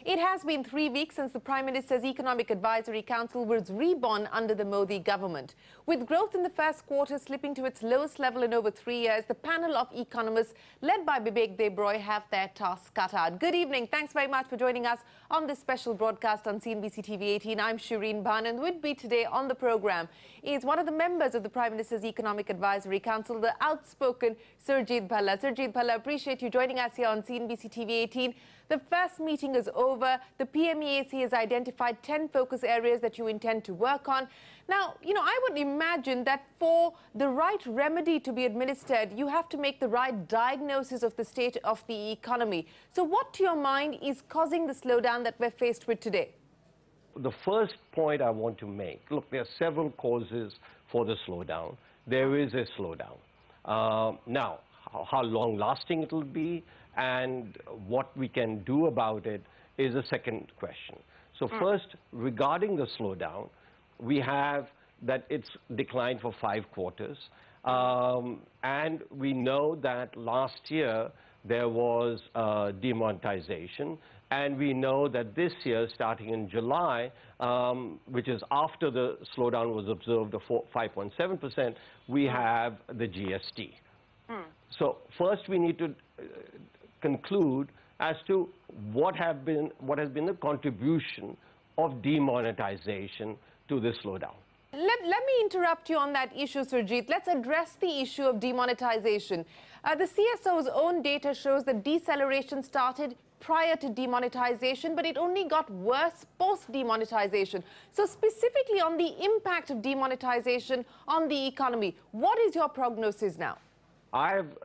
It has been 3 weeks since the Prime Minister's Economic Advisory Council was reborn under the Modi government. With growth in the first quarter slipping to its lowest level in over 3 years, the panel of economists led by Pmeac have their task cut out. Good evening. Thanks very much for joining us on this special broadcast on CNBC TV 18. I'm Shereen Bhan, and with me today on the program is one of the members of the Prime Minister's Economic Advisory Council, the outspoken Surjit Bhalla. Surjit Bhalla, appreciate you joining us here on CNBC TV 18. The first meeting is over. The Pmeac has identified 10 focus areas that you intend to work on. Now, I would imagine that for the right remedy to be administered, you have to make the right diagnosis of the state of the economy. So what, to your mind, is causing the slowdown that we're faced with today? The first point I want to make, look, there are several causes for the slowdown. There is a slowdown. Now, how long-lasting it will be and what we can do about it is a second question. So first, regarding the slowdown, we have that it's declined for 5 quarters. And we know that last year there was demonetization. And we know that this year, starting in July, which is after the slowdown was observed of 5.7%, we have the GST. So first we need to conclude as to what has been the contribution of demonetization to this slowdown. Let me interrupt you on that issue, Surjit. Let's address the issue of demonetization. The CSO's own data shows that deceleration started prior to demonetization, but it only got worse post-demonetization. So specifically on the impact of demonetization on the economy, what is your prognosis now? I've,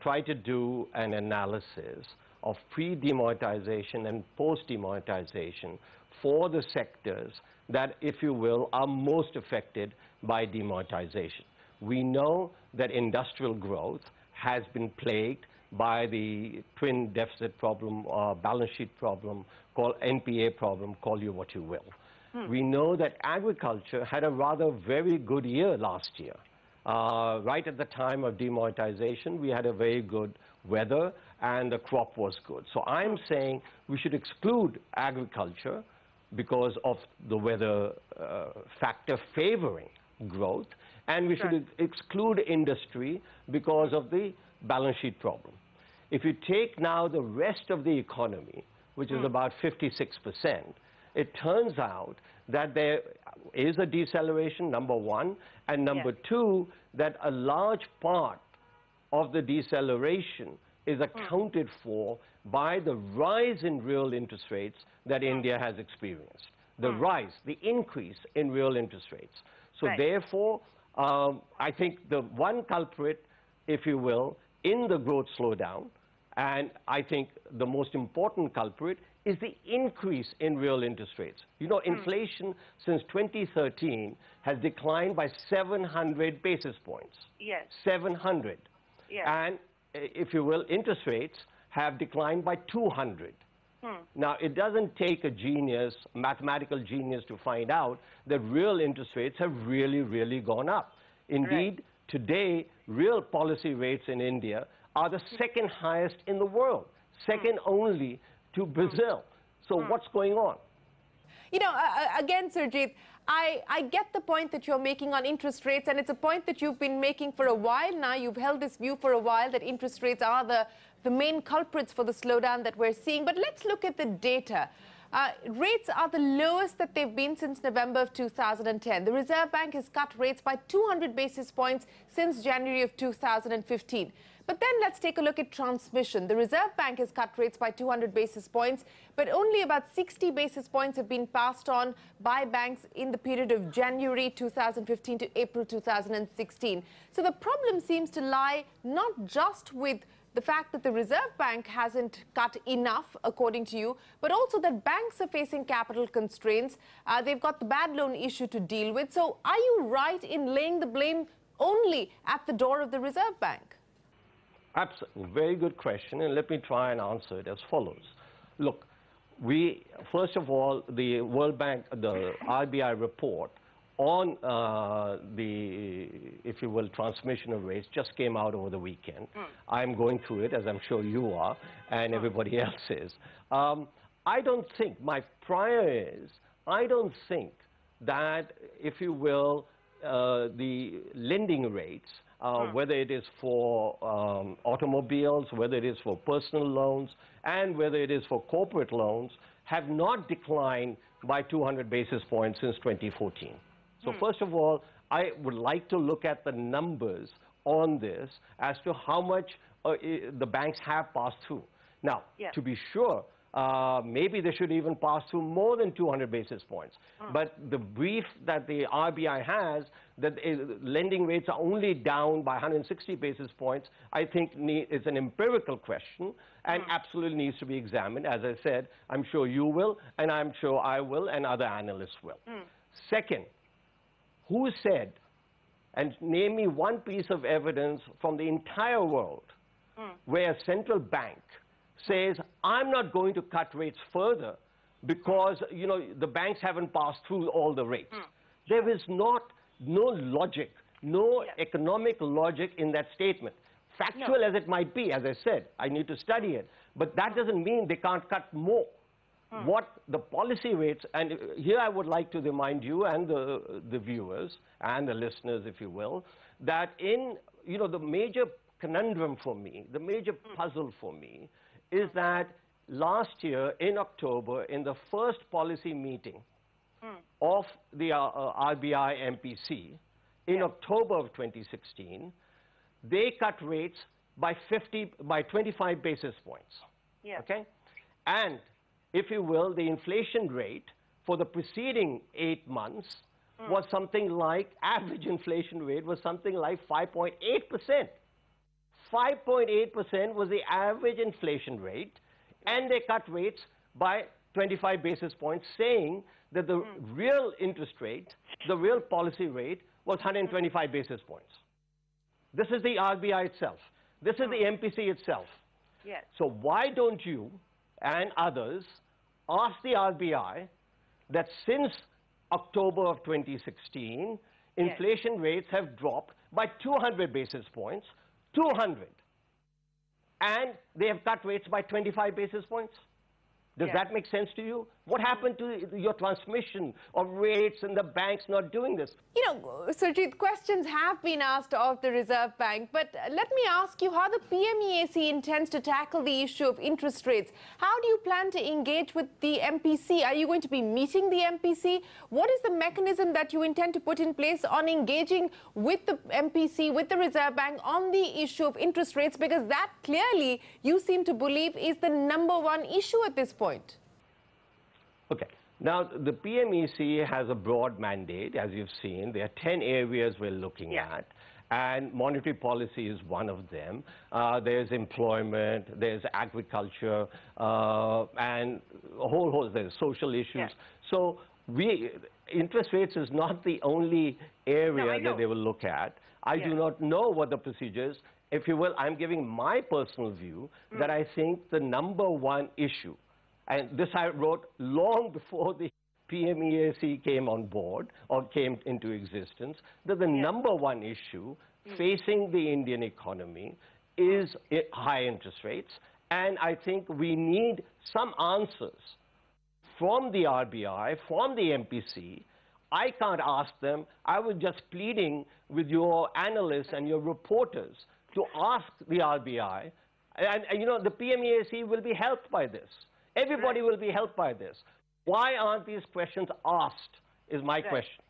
tried to do an analysis of pre-demonetization and post-demonetization for the sectors that, if you will, are most affected by demonetization. We know that industrial growth has been plagued by the twin deficit problem, balance sheet problem, called NPA problem, call you what you will. We know that agriculture had a rather very good year last year. Right at the time of demonetization, we had a very good weather and the crop was good. So I'm saying we should exclude agriculture because of the weather factor favoring growth, and we should exclude industry because of the balance sheet problem. If you take now the rest of the economy, which is about 56%, it turns out that there is a deceleration, number one, and number two, that a large part of the deceleration is accounted for by the rise in real interest rates that India has experienced. The rise, the increase in real interest rates. So therefore, I think the one culprit, if you will, in the growth slowdown, and I think the most important culprit is the increase in real interest rates. Inflation since 2013 has declined by 700 basis points. Yes. 700. Yes. And, if you will, interest rates have declined by 200. Now, it doesn't take a genius, mathematical genius, to find out that real interest rates have really, really gone up. Indeed, today, real policy rates in India are the second highest in the world, second only to Brazil. So what's going on? Again, Surjit, I get the point that you're making on interest rates, and it's a point that you've been making for a while now. You've held this view for a while that interest rates are the main culprits for the slowdown that we're seeing. But let's look at the data. Rates are the lowest that they've been since November of 2010. The Reserve Bank has cut rates by 200 basis points since January of 2015. But then let's take a look at transmission. The Reserve Bank has cut rates by 200 basis points, but only about 60 basis points have been passed on by banks in the period of January 2015 to April 2016. So the problem seems to lie not just with the fact that the Reserve Bank hasn't cut enough, according to you, but also that banks are facing capital constraints. They've got the bad loan issue to deal with. So are you right in laying the blame only at the door of the Reserve Bank? Absolutely. Very good question, and let me try and answer it as follows. Look, first of all, the World Bank, the RBI report on the, if you will, transmission of rates just came out over the weekend. I'm going through it, as I'm sure you are, and everybody else is. I don't think, my prior is, I don't think that, if you will, the lending rates, whether it is for automobiles, whether it is for personal loans, and whether it is for corporate loans, have not declined by 200 basis points since 2014. So first of all, I would like to look at the numbers on this as to how much the banks have passed through. Now, to be sure, maybe they should even pass through more than 200 basis points. But the brief that the RBI has, that lending rates are only down by 160 basis points, I think is an empirical question and absolutely needs to be examined. As I said, I'm sure you will, and I'm sure I will, and other analysts will. Second, who said, and name me one piece of evidence from the entire world where a central bank says, I'm not going to cut rates further because, you know, the banks haven't passed through all the rates. There is no logic, no economic logic in that statement. Factual as it might be, as I said, I need to study it. But that doesn't mean they can't cut more. What the policy rates, and here I would like to remind you and the viewers and the listeners, if you will, that in, you know, the major conundrum for me, the major puzzle for me, is that last year in October, in the first policy meeting of the RBI MPC, in October of 2016, they cut rates by 25 basis points. Okay? And if you will, the inflation rate for the preceding 8 months was something like, average inflation rate was something like 5.8%. 5.8% was the average inflation rate, and they cut rates by 25 basis points, saying that the real interest rate, the real policy rate, was 125 basis points. This is the RBI itself. This is the MPC itself. So why don't you and others ask the RBI that since October of 2016, inflation rates have dropped by 200 basis points, 200, and they have cut rates by 25 basis points? Does that make sense to you? What happened to your transmission of rates and the banks not doing this? You know, Surjit, questions have been asked of the Reserve Bank, but let me ask you how the PMEAC intends to tackle the issue of interest rates. How do you plan to engage with the MPC? Are you going to be meeting the MPC? What is the mechanism that you intend to put in place on engaging with the MPC, with the Reserve Bank on the issue of interest rates? Because that clearly you seem to believe is the #1 issue at this point. Okay. Now, the PMEC has a broad mandate, as you've seen. There are 10 areas we're looking at, and monetary policy is one of them. There's employment, there's agriculture, and a whole host, there's social issues. So interest rates is not the only area that they will look at. I do not know what the procedure is. If you will, I'm giving my personal view that I think the #1 issue, and this I wrote long before the PMEAC came on board or came into existence, that the #1 issue facing the Indian economy is high interest rates. And I think we need some answers from the RBI, from the MPC. I can't ask them. I was just pleading with your analysts and your reporters to ask the RBI. And you know, the PMEAC will be helped by this. Everybody will be helped by this. Why aren't these questions asked, is my question.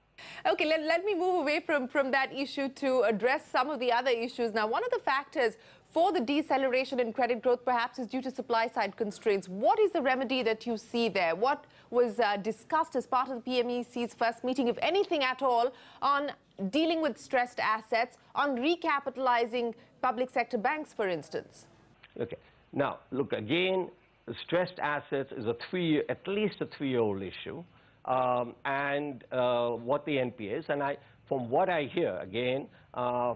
Okay, let me move away from that issue to address some of the other issues. Now, one of the factors for the deceleration in credit growth perhaps is due to supply-side constraints. What is the remedy that you see there? What was discussed as part of the PMEC's first meeting, if anything at all, on dealing with stressed assets, on recapitalizing public sector banks, for instance? Okay. Now, look, again, stressed assets is at least a 3-year-old issue. What the NPA is, and from what I hear, again,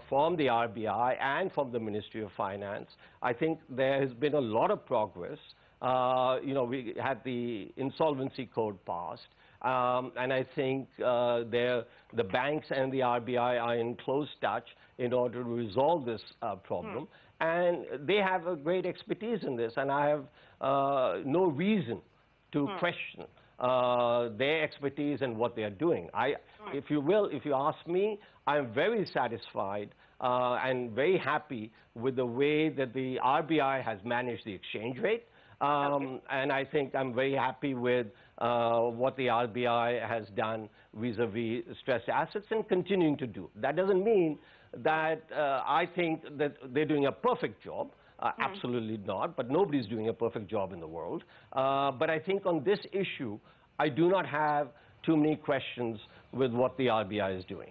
from the RBI and from the Ministry of Finance, I think there has been a lot of progress. You know, we had the insolvency code passed, and I think the banks and the RBI are in close touch in order to resolve this problem. And they have a great expertise in this, and I have no reason to question their expertise and what they are doing. If you ask me, I'm very satisfied and very happy with the way that the RBI has managed the exchange rate. And I think I'm very happy with what the RBI has done vis-a-vis stressed assets and continuing to do. That doesn't mean that I think that they're doing a perfect job. Absolutely not, but nobody's doing a perfect job in the world. But I think on this issue, I do not have too many questions with what the RBI is doing.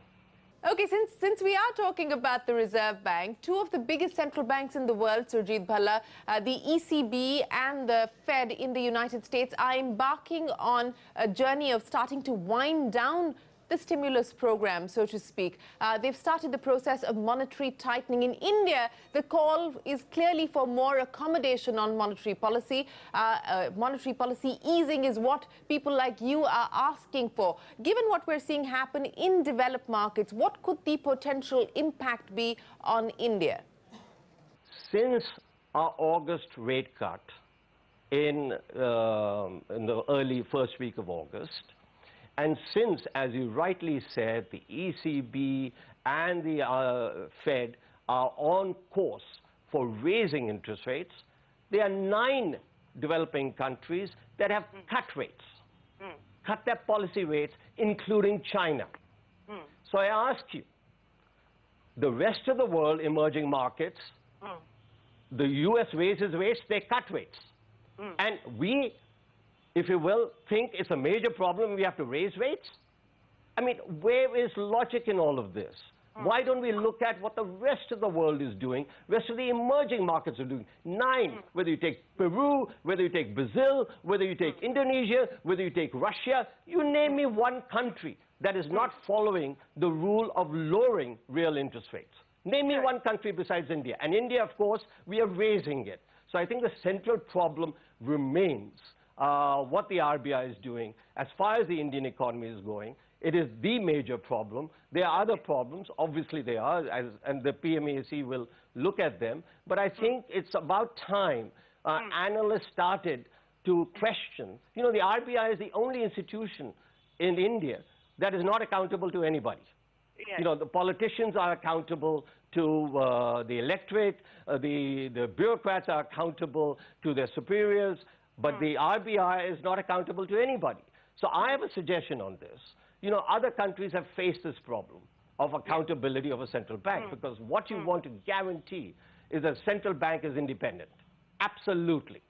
Okay, since we are talking about the Reserve Bank, two of the biggest central banks in the world, Surjit Bhalla, the ECB and the Fed in the United States, are embarking on a journey of starting to wind down the stimulus program, so to speak. They've started the process of monetary tightening. In India, the call is clearly for more accommodation on monetary policy. Monetary policy easing is what people like you are asking for. Given what we're seeing happen in developed markets, what could the potential impact be on India? Since our August rate cut in the early first week of August, and since, as you rightly said, the ECB and the Fed are on course for raising interest rates, there are 9 developing countries that have cut rates, cut their policy rates, including China. So I ask you, the rest of the world, emerging markets, the US raises rates, they cut rates. And we, if you will, think it's a major problem, we have to raise rates? I mean, where is logic in all of this? Why don't we look at what the rest of the world is doing, rest of the emerging markets are doing? 9, whether you take Peru, whether you take Brazil, whether you take Indonesia, whether you take Russia, you name me one country that is not following the rule of lowering real interest rates. Name me one country besides India. And India, of course, we are raising it. So I think the central problem remains what the RBI is doing. As far as the Indian economy is going, it is the major problem. There are other problems, obviously there are, and the Pmeac will look at them. But I think it's about time analysts started to question. You know, the RBI is the only institution in India that is not accountable to anybody. Yes. You know, the politicians are accountable to the electorate, the bureaucrats are accountable to their superiors, but the RBI is not accountable to anybody. So I have a suggestion on this. You know, other countries have faced this problem of accountability of a central bank, because what you want to guarantee is that central bank is independent. Absolutely.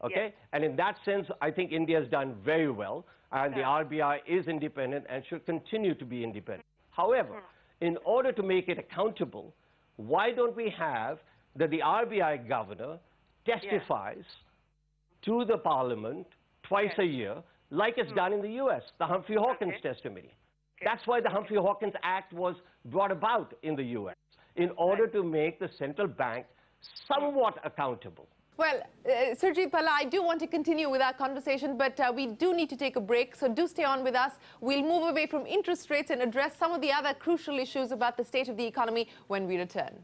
Okay? Yes. And in that sense, I think India has done very well, and the RBI is independent and should continue to be independent. However, in order to make it accountable, why don't we have that the RBI governor testifies to the parliament twice a year, like it's done in the US, the Humphrey-Hawkins testimony. That's why the Humphrey-Hawkins Act was brought about in the US, in order to make the central bank somewhat accountable. Well, Surjit Bhalla, I do want to continue with our conversation, but we do need to take a break, so do stay on with us. We'll move away from interest rates and address some of the other crucial issues about the state of the economy when we return.